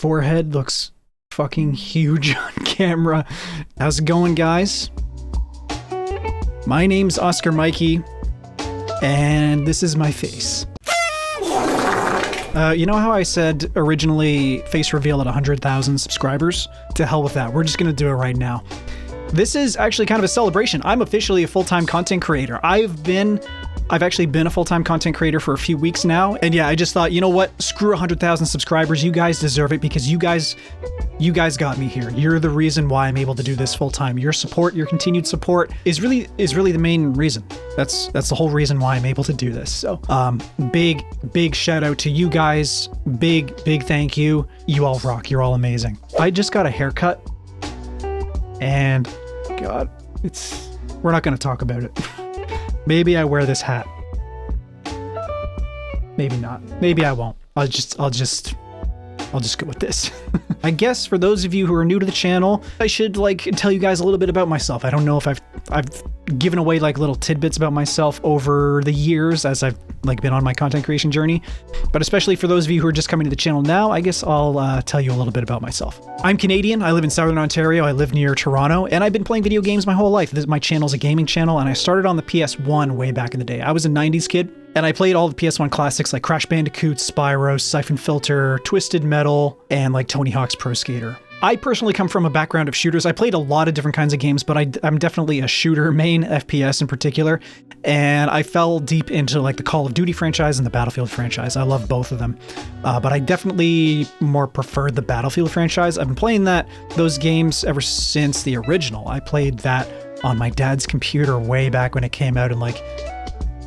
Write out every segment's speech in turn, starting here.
forehead looks fucking huge on camera. How's it going, guys? My name's Oscar Mikey, and this is my face. You know how I said originally face reveal at 100,000 subscribers? To hell with that. We're just gonna do it right now. This is actually kind of a celebration. I'm officially a full-time content creator. I've actually been a full-time content creator for a few weeks now. And yeah, I just thought, you know what? Screw 100,000 subscribers. You guys deserve it because you guys got me here. You're the reason why I'm able to do this full-time. Your support, your continued support is really the main reason. That's the whole reason why I'm able to do this. So, big shout out to you guys. Big thank you. You all rock. You're all amazing. I just got a haircut and God, we're not going to talk about it. Maybe I wear this hat. Maybe not. Maybe I won't. I'll just go with this. I guess for those of you who are new to the channel, I should tell you guys a little bit about myself. I don't know if I've given away little tidbits about myself over the years as I've been on my content creation journey, but especially for those of you who are just coming to the channel now, I guess I'll tell you a little bit about myself. I'm Canadian. I live in Southern Ontario. I live near Toronto, and I've been playing video games my whole life. My channel's a gaming channel, and I started on the PS1 way back in the day. I was a 90s kid. And I played all the PS1 classics like Crash Bandicoot, Spyro, Siphon Filter, Twisted Metal, and Tony Hawk's Pro Skater. I personally come from a background of shooters. I played a lot of different kinds of games, but I'm definitely a shooter main, FPS in particular. And I fell deep into the Call of Duty franchise and the Battlefield franchise. I love both of them. But I definitely more preferred the Battlefield franchise. I've been playing those games ever since the original. I played that on my dad's computer way back when it came out in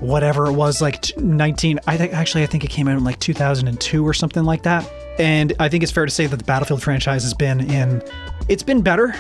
whatever it was, I think it came out in 2002 or something like that. And I think it's fair to say that the Battlefield franchise has been better.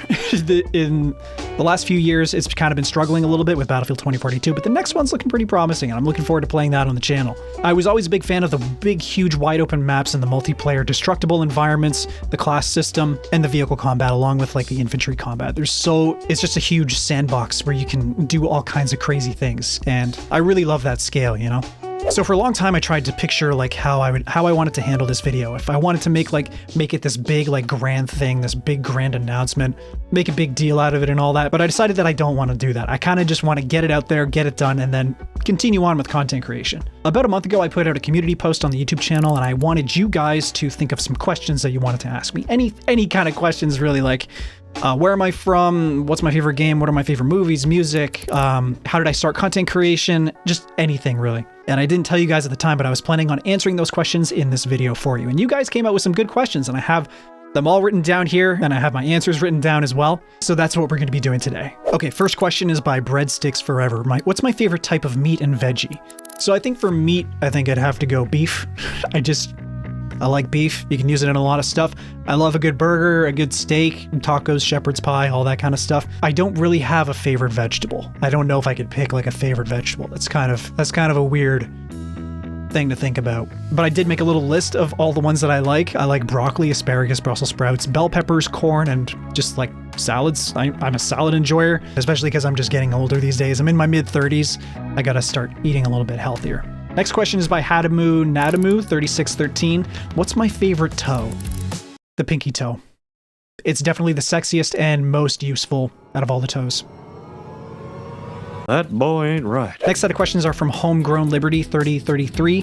In the last few years, it's kind of been struggling a little bit with Battlefield 2042, but the next one's looking pretty promising, and I'm looking forward to playing that on the channel. I was always a big fan of the big, huge, wide open maps and the multiplayer destructible environments, the class system, and the vehicle combat, along with the infantry combat. It's just a huge sandbox where you can do all kinds of crazy things, and I really love that scale, you know? So for a long time, I tried to picture how I wanted to handle this video. If I wanted to make it this big grand thing, this big grand announcement, make a big deal out of it and all that. But I decided that I don't want to do that. I kind of just want to get it out there, get it done, and then continue on with content creation. About a month ago, I put out a community post on the YouTube channel, and I wanted you guys to think of some questions that you wanted to ask me. Any kind of questions, really, where am I from? What's my favorite game? What are my favorite movies, music? How did I start content creation? Just anything, really. And I didn't tell you guys at the time, but I was planning on answering those questions in this video for you. And you guys came out with some good questions, and I have them all written down here, and I have my answers written down as well. So that's what we're going to be doing today. Okay, first question is by Breadsticks Forever. What's my favorite type of meat and veggie? So I think for meat, I'd have to go beef. I like beef. You can use it in a lot of stuff. I love a good burger, a good steak, tacos, shepherd's pie, all that kind of stuff. I don't really have a favorite vegetable. I don't know if I could pick a favorite vegetable. That's kind of a weird thing to think about. But I did make a little list of all the ones that I like. I like broccoli, asparagus, Brussels sprouts, bell peppers, corn, and just salads. I'm a salad enjoyer, especially because I'm just getting older these days. I'm in my mid-30s. I gotta start eating a little bit healthier. Next question is by Nadamu3613. What's my favorite toe? The pinky toe. It's definitely the sexiest and most useful out of all the toes. That boy ain't right. Next set of questions are from Homegrown Liberty 3033.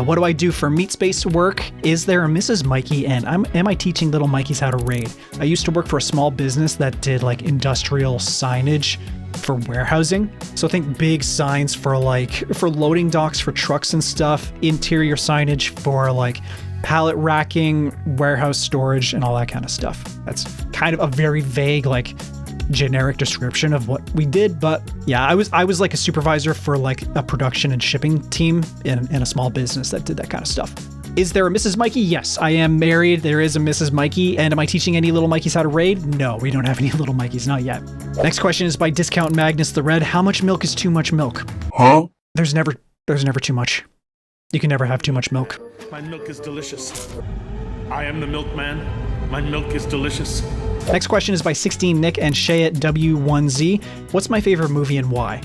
What do I do for meat space work? Is there a Mrs. Mikey? And am I teaching little Mikeys how to raid? I used to work for a small business that did industrial signage for warehousing. So think big signs for loading docks for trucks and stuff, interior signage for pallet racking, warehouse storage, and all that kind of stuff. That's kind of a very vague, generic description of what we did. But yeah, I was a supervisor for a production and shipping team in a small business that did that kind of stuff. Is there a Mrs. Mikey? Yes, I am married. There is a Mrs. Mikey. And am I teaching any little Mikeys how to raid? No, we don't have any little Mikeys, not yet. Next question is by Discount Magnus the Red. How much milk is too much milk? Huh? There's never too much. You can never have too much milk. My milk is delicious. I am the milkman. My milk is delicious. Next question is by 16 Nick and Shayet W1Z. What's my favorite movie and why?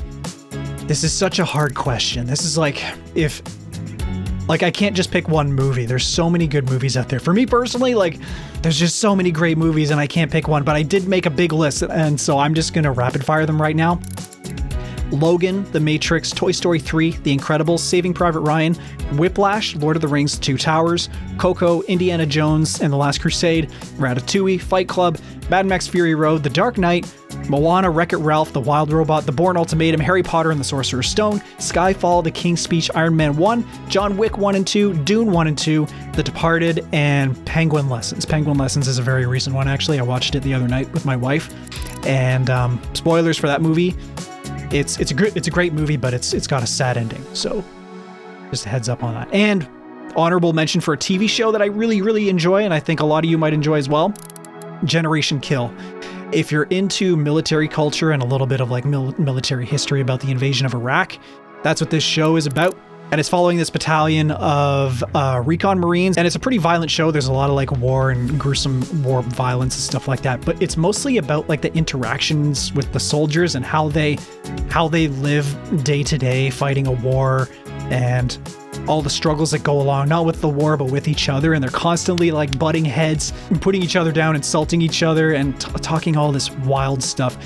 This is such a hard question. This is Like, I can't just pick one movie. There's so many good movies out there. For me personally, like, there's just so many great movies and I can't pick one, but I did make a big list, and so I'm just gonna rapid fire them right now. Logan, The Matrix, Toy Story 3, The Incredibles, Saving Private Ryan, Whiplash, Lord of the Rings, Two Towers, Coco, Indiana Jones and the Last Crusade, Ratatouille, Fight Club, Mad Max Fury Road, The Dark Knight, Moana, Wreck-It Ralph, The Wild Robot, The Bourne Ultimatum, Harry Potter and the Sorcerer's Stone, Skyfall, The King's Speech, Iron Man 1, John Wick 1 and 2, Dune 1 and 2, The Departed, and Penguin Lessons. Penguin Lessons is a very recent one, actually. I watched it the other night with my wife. And spoilers for that movie. It's a great movie, but it's got a sad ending. So just a heads up on that. And honorable mention for a TV show that I really, really enjoy, and I think a lot of you might enjoy as well, Generation Kill. If you're into military culture and a little bit of like military history about the invasion of Iraq, that's what this show is about. And it's following this battalion of recon Marines, and it's a pretty violent show. There's a lot of like war and gruesome war violence and stuff like that, but it's mostly about like the interactions with the soldiers and how they live day to day fighting a war, and all the struggles that go along, not with the war, but with each other. And they're constantly like butting heads and putting each other down, insulting each other, and talking all this wild stuff.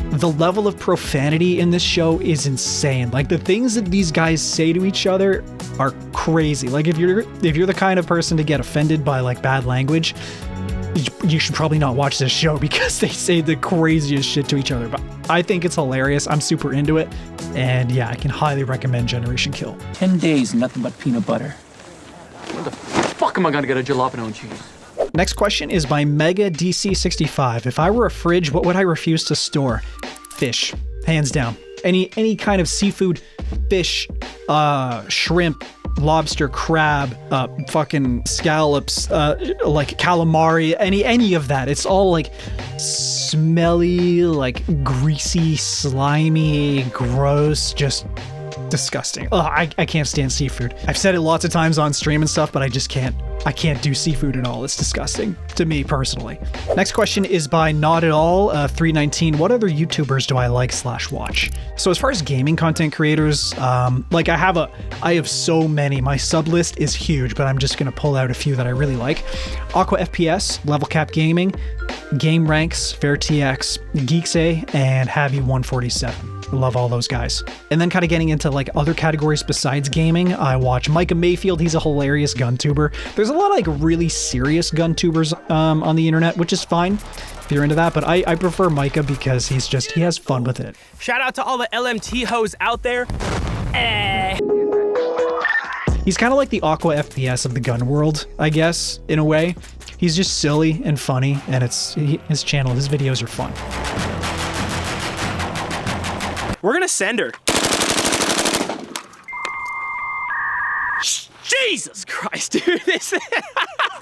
The level of profanity in this show is insane. Like, the things that these guys say to each other are crazy. Like, if you're the kind of person to get offended by like bad language, you should probably not watch this show, because they say the craziest shit to each other. But I think it's hilarious. I'm super into it. And yeah, I can highly recommend Generation Kill. 10 days, nothing but peanut butter. Where the fuck am I gonna get a jalapeno and cheese? Next question is by Mega DC65. If I were a fridge, what would I refuse to store? Fish, hands down. Any kind of seafood, fish, shrimp, lobster, crab, fucking scallops, like calamari, any of that. It's all like smelly, like greasy, slimy, gross, just disgusting. I can't stand seafood. I've said it lots of times on stream and stuff, but I just can't. I can't do seafood at all. It's disgusting to me personally. Next question is by Not At All 319. What other YouTubers do I like/watch? So as far as gaming content creators, like I have so many. My sub list is huge, but I'm just gonna pull out a few that I really like. Aqua FPS, Level Cap Gaming, Game Ranks, FairTX, Geeksay, and Habby147. I love all those guys. And then kind of getting into like other categories besides gaming, I watch Micah Mayfield. He's a hilarious gun tuber. There's a lot of like really serious gun tubers on the internet, which is fine if you're into that, but I prefer Micah because he has fun with it. Shout out to all the LMT hoes out there. He's kind of like the Aqua FPS of the gun world, I guess, in a way. He's just silly and funny, and his channel, his videos are fun. We're gonna send her. Jesus Christ, dude.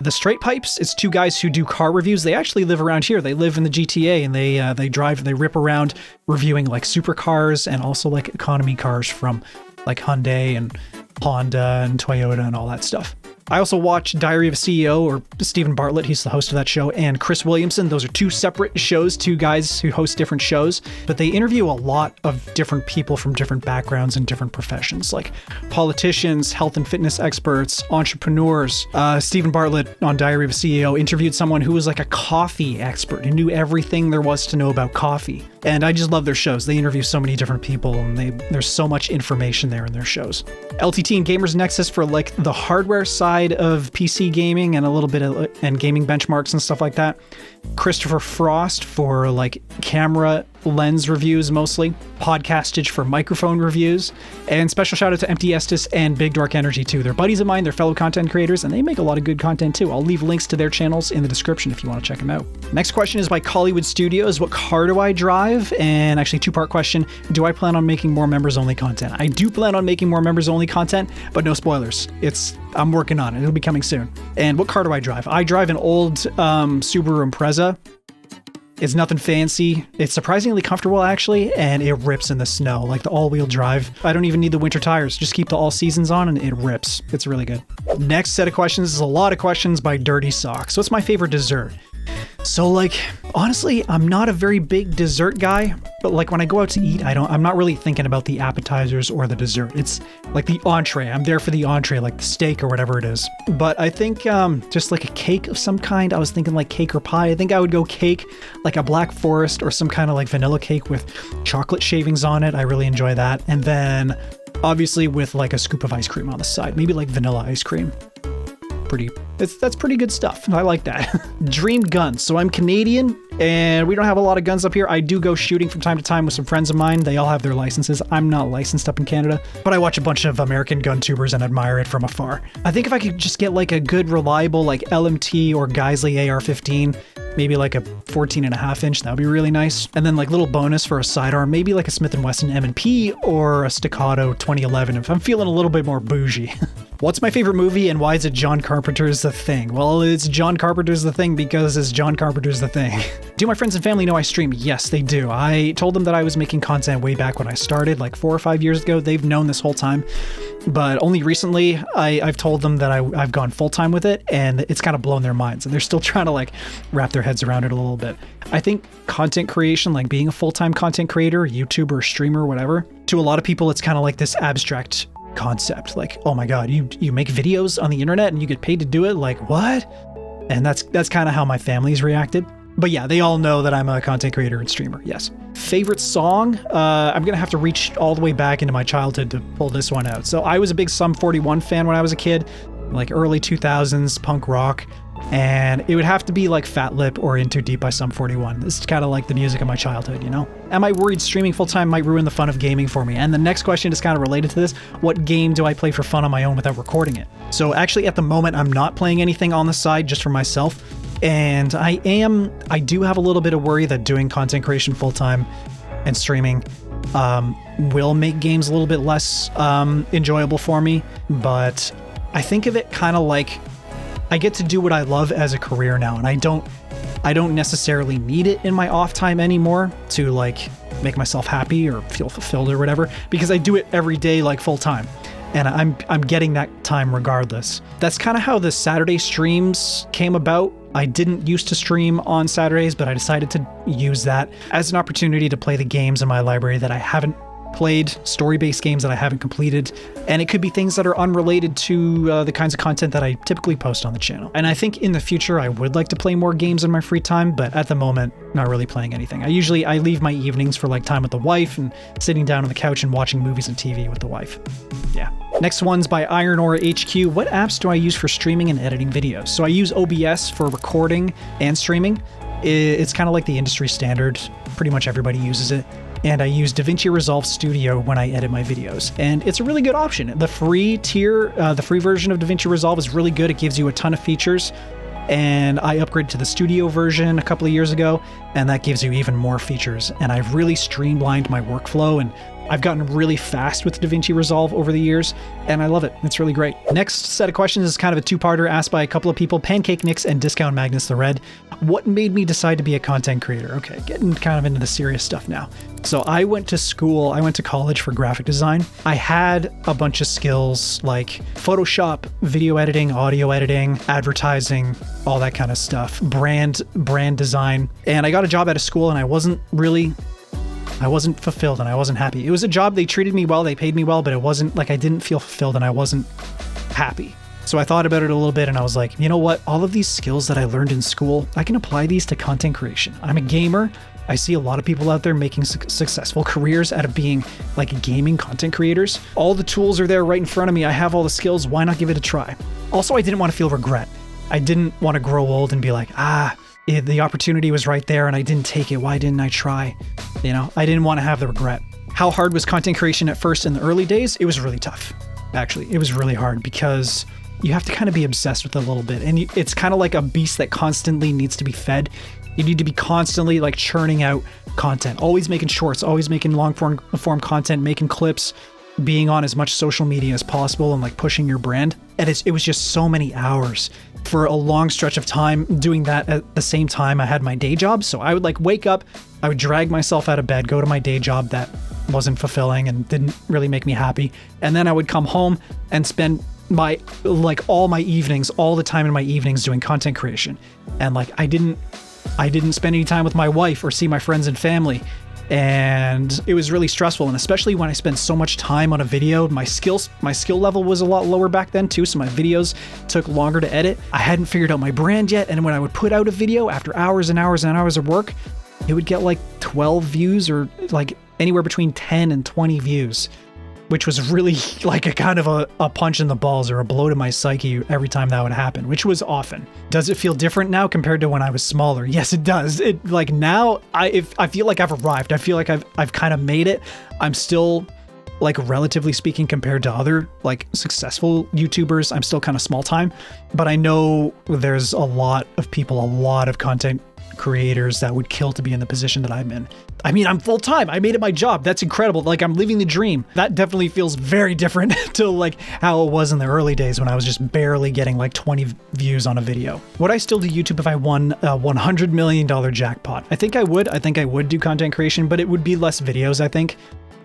The Straight Pipes, it's two guys who do car reviews. They actually live around here. They live in the GTA, and they rip around reviewing like supercars and also like economy cars from like Hyundai and Honda and Toyota and all that stuff. I also watch Diary of a CEO, or Stephen Bartlett, he's the host of that show, and Chris Williamson. Those are two separate shows, two guys who host different shows, but they interview a lot of different people from different backgrounds and different professions, like politicians, health and fitness experts, entrepreneurs. Stephen Bartlett on Diary of a CEO interviewed someone who was like a coffee expert, who knew everything there was to know about coffee. And I just love their shows. They interview so many different people, and there's so much information there in their shows. LTT and Gamers Nexus for like the hardware side of PC gaming and a little bit of and gaming benchmarks and stuff like that. Christopher Frost for like camera lens reviews mostly. Podcastage for microphone reviews. And special shout out to Empty Estes and Big Dork Energy too. They're buddies of mine, they're fellow content creators, and they make a lot of good content too. I'll leave links to their channels in the description if you want to check them out. Next question is by Collywood Studios. What car do I drive? And actually, two-part question. Do I plan on making more members only content? I do plan on making more members only content, but no spoilers. I'm working on it. It'll be coming soon. And what car do I drive? I drive an old Subaru Impreza. It's nothing fancy. It's surprisingly comfortable actually, and it rips in the snow, like the all-wheel drive. I don't even need the winter tires. Just keep the all seasons on and it rips. It's really good. Next set of questions is a lot of questions by Dirty Socks. What's my favorite dessert? So like, honestly, I'm not a very big dessert guy, but like when I go out to eat, I'm not really thinking about the appetizers or the dessert. It's like the entree. I'm there for the entree, like the steak or whatever it is. But I think just like a cake of some kind. I was thinking like cake or pie. I think I would go cake, like a Black Forest or some kind of like vanilla cake with chocolate shavings on it. I really enjoy that. And then obviously with like a scoop of ice cream on the side, maybe like vanilla ice cream. That's pretty good stuff. I like that. Dream guns. So I'm Canadian and we don't have a lot of guns up here. I do go shooting from time to time with some friends of mine. They all have their licenses. I'm not licensed up in Canada, but I watch a bunch of American gun tubers and admire it from afar. I think if I could just get like a good reliable like LMT or Geisley AR-15, maybe like a 14.5-inch, that would be really nice. And then like little bonus for a sidearm, maybe like a Smith & Wesson M&P or a Staccato 2011 if I'm feeling a little bit more bougie. What's my favorite movie and why is it John Carpenter's The Thing? Well, it's John Carpenter's The Thing because it's John Carpenter's The Thing. Do my friends and family know I stream? Yes, they do. I told them that I was making content way back when I started, like 4 or 5 years ago. They've known this whole time, but only recently I've told them that I've gone full-time with it, and it's kind of blown their minds, and they're still trying to like wrap their heads around it a little bit. I think content creation, like being a full-time content creator, YouTuber, streamer, whatever, to a lot of people, it's kind of like this abstract concept. Like, oh my God, you make videos on the internet and you get paid to do it? Like, what? And that's kind of how my family's reacted. But yeah, they all know that I'm a content creator and streamer, yes. Favorite song? I'm gonna have to reach all the way back into my childhood to pull this one out. So I was a big Sum 41 fan when I was a kid, like early 2000s punk rock. And it would have to be like Fat Lip or In Too Deep by Sum 41. This is kind of like the music of my childhood, you know? Am I worried streaming full-time might ruin the fun of gaming for me? And the next question is kind of related to this. What game do I play for fun on my own without recording it? So actually at the moment, I'm not playing anything on the side just for myself. And I do have a little bit of worry that doing content creation full-time and streaming will make games a little bit less enjoyable for me. But I think of it kind of like I get to do what I love as a career now, and I don't necessarily need it in my off time anymore to like make myself happy or feel fulfilled or whatever, because I do it every day like full time, and I'm getting that time regardless. That's kind of how the Saturday streams came about. I didn't used to stream on Saturdays, but I decided to use that as an opportunity to play the games in my library that I haven't played, story-based games that I haven't completed, and it could be things that are unrelated to the kinds of content that I typically post on the channel. And I think in the future I would like to play more games in my free time, but at the moment, not really playing anything. I leave my evenings for like time with the wife and sitting down on the couch and watching movies and TV with the wife. Yeah. Next one's by Iron Ore HQ. What apps do I use for streaming and editing videos? So I use OBS for recording and streaming. It's kind of like the industry standard. Pretty much everybody uses it. And I use DaVinci Resolve Studio when I edit my videos. And it's a really good option. The free tier, the free version of DaVinci Resolve is really good. It gives you a ton of features. And I upgraded to the studio version a couple of years ago, and that gives you even more features. And I've really streamlined my workflow, and I've gotten really fast with DaVinci Resolve over the years, and I love it. It's really great. Next set of questions is kind of a two-parter asked by a couple of people, Pancake Nix and Discount Magnus the Red. What made me decide to be a content creator? Okay, getting kind of into the serious stuff now. So I went to college for graphic design. I had a bunch of skills like Photoshop, video editing, audio editing, advertising, all that kind of stuff, brand design. And I got a job at a school and I wasn't fulfilled and I wasn't happy. It was a job, they treated me well, they paid me well, but it wasn't like I didn't feel fulfilled and I wasn't happy. So I thought about it a little bit and I was like, you know what? All of these skills that I learned in school, I can apply these to content creation. I'm a gamer. I see a lot of people out there making successful careers out of being like gaming content creators. All the tools are there right in front of me. I have all the skills. Why not give it a try? Also, I didn't want to feel regret. I didn't want to grow old and be like, the opportunity was right there and I didn't take it. Why didn't I try? You know, I didn't want to have the regret. How hard was content creation at first in the early days? It was really tough. Actually, it was really hard because you have to kind of be obsessed with it a little bit. And it's kind of like a beast that constantly needs to be fed. You need to be constantly like churning out content, always making shorts, always making long form content, making clips, being on as much social media as possible and like pushing your brand. And it was just so many hours for a long stretch of time doing that at the same time I had my day job. So I would like wake up, I would drag myself out of bed, go to my day job that wasn't fulfilling and didn't really make me happy. And then I would come home and spend all the time in my evenings doing content creation. And like, I didn't I didn't spend any time with my wife or see my friends and family. And it was really stressful, and especially when I spent so much time on a video, my skill level was a lot lower back then too, so my videos took longer to edit. I hadn't figured out my brand yet, and when I would put out a video after hours and hours and hours of work, it would get like 12 views or like anywhere between 10 and 20 views, which was really like a kind of a punch in the balls or a blow to my psyche every time that would happen, which was often. Does it feel different now compared to when I was smaller? Yes, it does. It like now I feel like I've arrived. I feel like I've kind of made it. I'm still like relatively speaking compared to other like successful YouTubers, I'm still kind of small time, but I know there's a lot of people, a lot of content creators that would kill to be in the position that I'm in. I mean, I'm full time. I made it my job. That's incredible. Like, I'm living the dream. That definitely feels very different to like how it was in the early days when I was just barely getting like 20 views on a video. Would I still do YouTube if I won a $100 million jackpot? I think I would. I think I would do content creation, but it would be less videos, I think.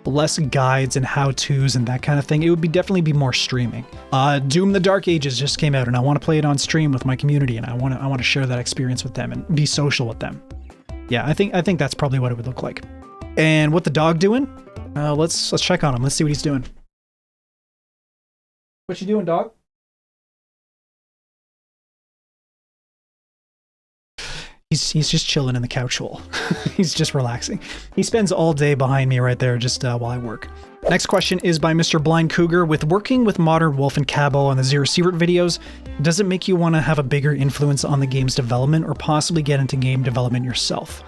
Less guides and how-tos and that kind of thing. It would definitely be more streaming. Doom: The Dark Ages just came out, and I want to play it on stream with my community, and I want to share that experience with them and be social with them. Yeah, I think that's probably what it would look like. And what the dog doing? Let's check on him. Let's see what he's doing. What you doing, dog? He's just chilling in the couch hole. He's just relaxing. He spends all day behind me right there just while I work. Next question is by Mr. Blind Cougar. With working with Modern Wolf and Cabo on the Zero Sievert videos, does it make you want to have a bigger influence on the game's development or possibly get into game development yourself?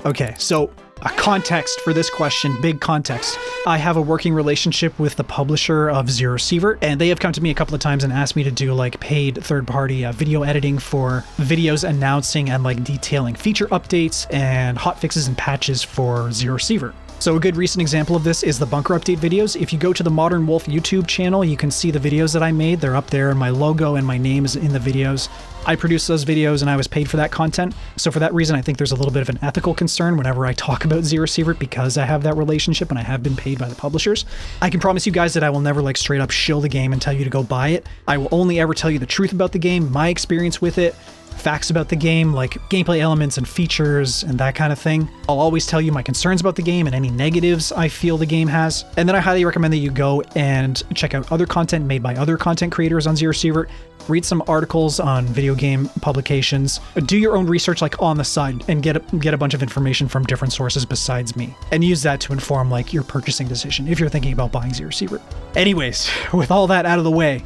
Okay, so a context for this question, big context. I have a working relationship with the publisher of Zero Sievert, and they have come to me a couple of times and asked me to do like paid third-party video editing for videos announcing and like detailing feature updates and hotfixes and patches for Zero Sievert. So a good recent example of this is the bunker update videos. If you go to the Modern Wolf YouTube channel, you can see the videos that I made. They're up there, and my logo and my name is in the videos. I produced those videos and I was paid for that content. So for that reason, I think there's a little bit of an ethical concern whenever I talk about Zero Sievert because I have that relationship and I have been paid by the publishers. I can promise you guys that I will never like straight up shill the game and tell you to go buy it. I will only ever tell you the truth about the game, my experience with it, facts about the game, like gameplay elements and features and that kind of thing. I'll always tell you my concerns about the game and any negatives I feel the game has. And then I highly recommend that you go and check out other content made by other content creators on Zero Sievert. Read some articles on video game publications. Do your own research like on the side and get a bunch of information from different sources besides me. And use that to inform like your purchasing decision if you're thinking about buying Zero Sievert. Anyways, with all that out of the way,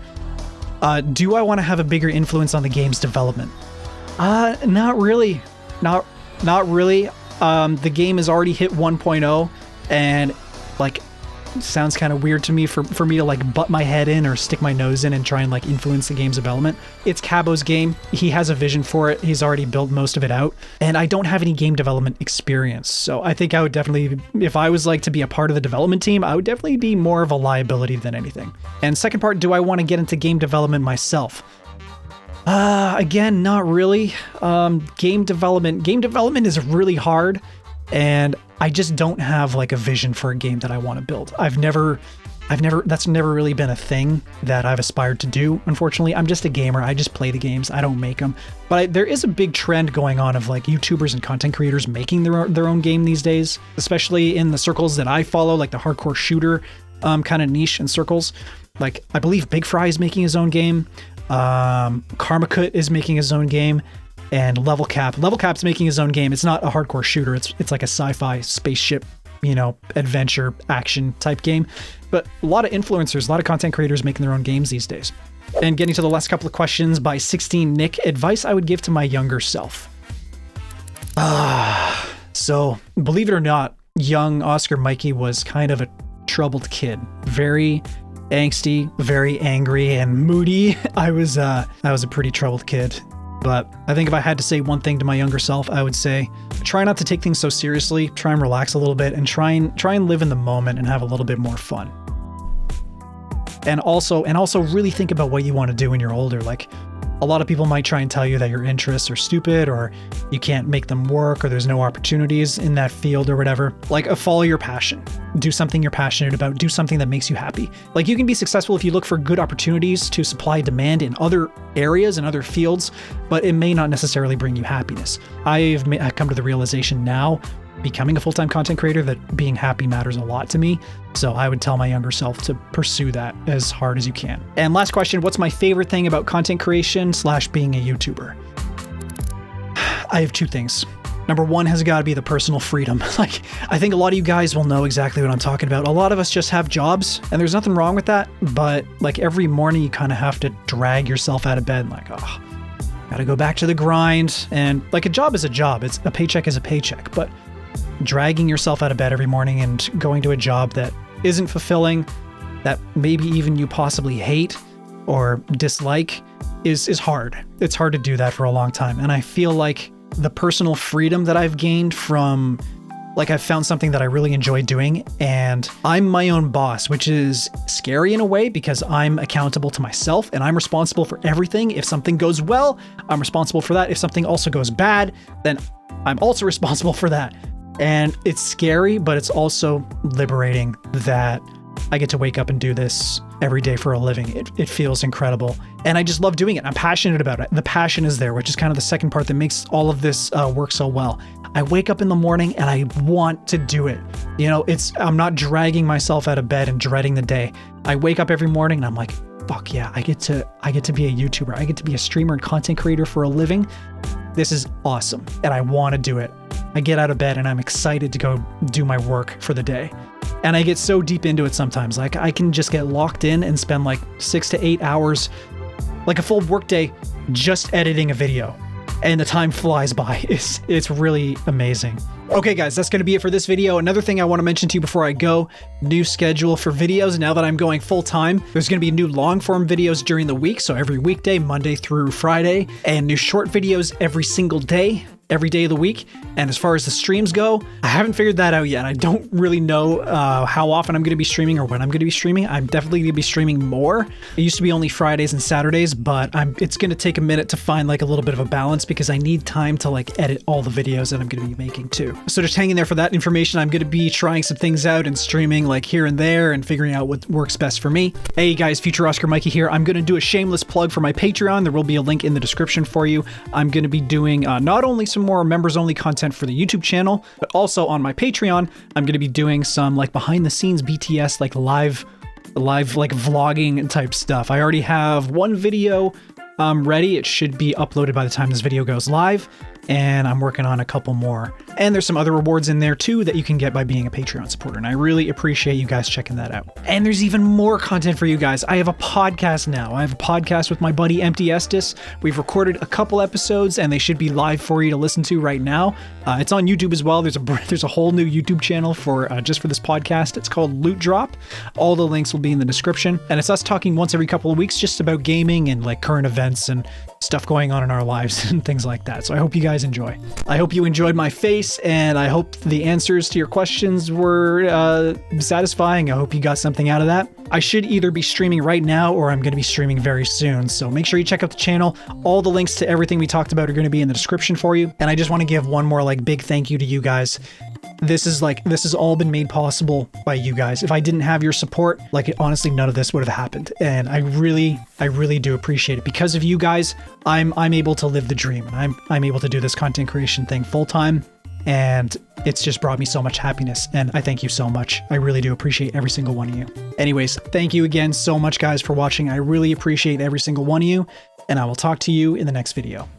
do I want to have a bigger influence on the game's development? Not really. Not really. The game has already hit 1.0 and like sounds kind of weird to me for me to like butt my head in or stick my nose in and try and like influence the game's development. It's Cabo's game. He has a vision for it. He's already built most of it out, and I don't have any game development experience. So I think I would definitely, if I was like to be a part of the development team, I would definitely be more of a liability than anything. And second part, do I want to get into game development myself? Again, not really. Game development is really hard, and I just don't have like a vision for a game that I want to build. That's never really been a thing that I've aspired to do. Unfortunately, I'm just a gamer. I just play the games. I don't make them. But there is a big trend going on of like YouTubers and content creators making their own game these days, especially in the circles that I follow, like the hardcore shooter kind of niche and circles. Like I believe Big Fry is making his own game. Karmakut is making his own game, and Level Cap's making his own game. It's not a hardcore shooter. It's like a sci-fi spaceship, adventure action type game. But a lot of influencers, a lot of content creators making their own games these days. And getting to the last couple of questions by 16 Nick, advice I would give to my younger self. So believe it or not, young Oscar Mikey was kind of a troubled kid. Very angsty, very angry and moody. I was a pretty troubled kid. But I think if I had to say one thing to my younger self, I would say try not to take things so seriously, try and relax a little bit, and try and live in the moment and have a little bit more fun. And also really think about what you want to do when you're older. Like, A lot of people might try and tell you that your interests are stupid or you can't make them work or there's no opportunities in that field or whatever. Like, follow your passion. Do something you're passionate about. Do something that makes you happy. Like, you can be successful if you look for good opportunities to supply demand in other areas and other fields, but it may not necessarily bring you happiness. I've come to the realization now, becoming a full-time content creator, that being happy matters a lot to me. So I would tell my younger self to pursue that as hard as you can. And last question, what's my favorite thing about content creation / being a YouTuber? I have two things. Number one has got to be the personal freedom. Like, I think a lot of you guys will know exactly what I'm talking about. A lot of us just have jobs, and there's nothing wrong with that. But like, every morning you kind of have to drag yourself out of bed, like, oh, gotta go back to the grind. And like, a job is a job. It's a paycheck is a paycheck. But dragging yourself out of bed every morning and going to a job that isn't fulfilling, that maybe even you possibly hate or dislike, is hard. It's hard to do that for a long time. And I feel like the personal freedom that I've gained from, like, I've found something that I really enjoy doing, and I'm my own boss, which is scary in a way because I'm accountable to myself and I'm responsible for everything. If something goes well, I'm responsible for that. If something also goes bad, then I'm also responsible for that. And it's scary, but it's also liberating that I get to wake up and do this every day for a living. It feels incredible. And I just love doing it. I'm passionate about it. The passion is there, which is kind of the second part that makes all of this work so well. I wake up in the morning and I want to do it. You know, I'm not dragging myself out of bed and dreading the day. I wake up every morning and I'm like, fuck yeah, I get to be a YouTuber. I get to be a streamer and content creator for a living. This is awesome. And I want to do it. I get out of bed and I'm excited to go do my work for the day. And I get so deep into it sometimes. Like, I can just get locked in and spend like 6 to 8 hours, like a full workday, just editing a video. And the time flies by. It's really amazing. Okay guys, that's going to be it for this video. Another thing I want to mention to you before I go, new schedule for videos now that I'm going full time. There's going to be new long form videos during the week, so every weekday, Monday through Friday, and new short videos every single day, every day of the week. And as far as the streams go, I haven't figured that out yet. I don't really know how often I'm going to be streaming or when I'm going to be streaming. I'm definitely going to be streaming more. It used to be only Fridays and Saturdays, but it's going to take a minute to find like a little bit of a balance because I need time to like edit all the videos that I'm going to be making too. So just hang in there for that information. I'm going to be trying some things out and streaming like here and there and figuring out what works best for me. Hey guys, Future Oscar Mikey here. I'm going to do a shameless plug for my Patreon. There will be a link in the description for you. I'm going to be doing not only some more members only content for the YouTube channel, but also on my Patreon, I'm going to be doing some like behind the scenes BTS, like live like vlogging type stuff. I already have one video ready. It should be uploaded by the time this video goes live. And I'm working on a couple more. And there's some other rewards in there too that you can get by being a Patreon supporter. And I really appreciate you guys checking that out. And there's even more content for you guys. I have a podcast now. I have a podcast with my buddy Empty Estes. We've recorded a couple episodes and they should be live for you to listen to right now. It's on YouTube as well. There's a whole new YouTube channel for just for this podcast. It's called Loot Drop. All the links will be in the description. And it's us talking once every couple of weeks just about gaming and like current events and stuff going on in our lives and things like that. So I hope you guys enjoy. I hope you enjoyed my face and I hope the answers to your questions were satisfying. I hope you got something out of that. I should either be streaming right now or I'm going to be streaming very soon. So make sure you check out the channel. All the links to everything we talked about are going to be in the description for you. And I just want to give one more like big thank you to you guys. This has all been made possible by you guys. If I didn't have your support, like honestly, none of this would have happened. And I really do appreciate it. Because of you guys, I'm able to live the dream and I'm able to do this content creation thing full time. And it's just brought me so much happiness. And I thank you so much. I really do appreciate every single one of you. Anyways, thank you again so much guys for watching. I really appreciate every single one of you. And I will talk to you in the next video.